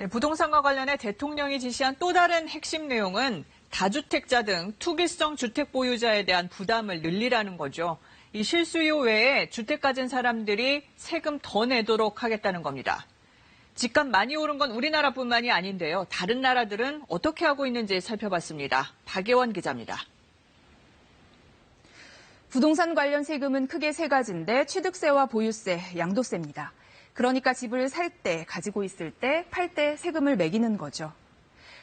네, 부동산과 관련해 대통령이 지시한 또 다른 핵심 내용은 다주택자 등 투기성 주택 보유자에 대한 부담을 늘리라는 거죠. 이 실수요 외에 주택 가진 사람들이 세금 더 내도록 하겠다는 겁니다. 집값 많이 오른 건 우리나라뿐만이 아닌데요. 다른 나라들은 어떻게 하고 있는지 살펴봤습니다. 박예원 기자입니다. 부동산 관련 세금은 크게 세 가지인데 취득세와 보유세, 양도세입니다. 그러니까 집을 살 때, 가지고 있을 때, 팔 때 세금을 매기는 거죠.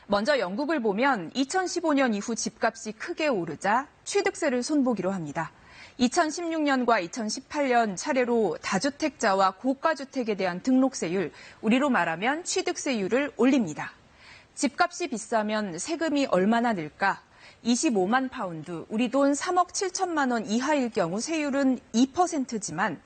먼저 영국을 보면 2015년 이후 집값이 크게 오르자 취득세를 손보기로 합니다. 2016년과 2018년 차례로 다주택자와 고가주택에 대한 등록세율, 우리로 말하면 취득세율을 올립니다. 집값이 비싸면 세금이 얼마나 늘까? 25만 파운드, 우리 돈 3억 7천만 원 이하일 경우 세율은 2%지만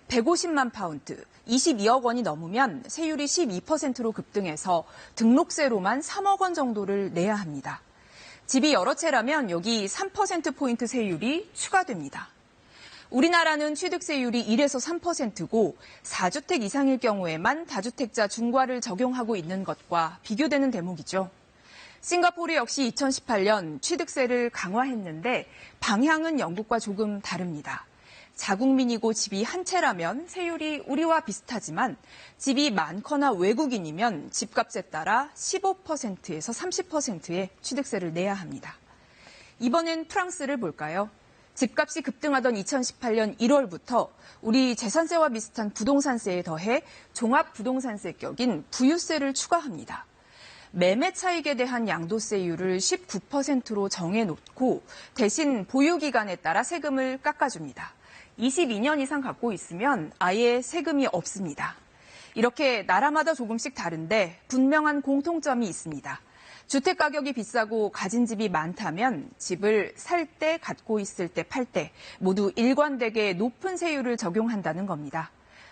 150만 파운드, 22억 원이 넘으면 세율이 12%로 급등해서 등록세로만 3억 원 정도를 내야 합니다. 집이 여러 채라면 여기 3%포인트 세율이 추가됩니다. 우리나라는 취득세율이 1에서 3%고 4주택 이상일 경우에만 다주택자 중과를 적용하고 있는 것과 비교되는 대목이죠. 싱가포르 역시 2018년 취득세를 강화했는데 방향은 영국과 조금 다릅니다. 자국민이고 집이 한 채라면 세율이 우리와 비슷하지만 집이 많거나 외국인이면 집값에 따라 15%에서 30%의 취득세를 내야 합니다. 이번엔 프랑스를 볼까요? 집값이 급등하던 2018년 1월부터 우리 재산세와 비슷한 부동산세에 더해 종합부동산세 격인 부유세를 추가합니다. 매매 차익에 대한 양도세율을 19%로 정해놓고 대신 보유기간에 따라 세금을 깎아줍니다. 22년 이상 갖고 있으면 아예 세금이 없습니다. 이렇게 나라마다 조금씩 다른데 분명한 공통점이 있습니다. 주택 가격이 비싸고 가진 집이 많다면 집을 살 때, 갖고 있을 때, 팔 때 모두 일관되게 높은 세율을 적용한다는 겁니다.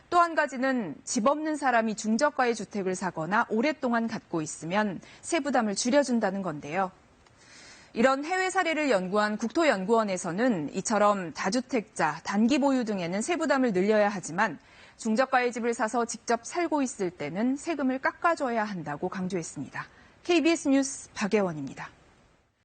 또 한 가지는 집 없는 사람이 중저가의 주택을 사거나 오랫동안 갖고 있으면 세부담을 줄여준다는 건데요. 이런 해외 사례를 연구한 국토연구원에서는 이처럼 다주택자, 단기 보유 등에는 세부담을 늘려야 하지만 중저가의 집을 사서 직접 살고 있을 때는 세금을 깎아줘야 한다고 강조했습니다. KBS 뉴스 박예원입니다.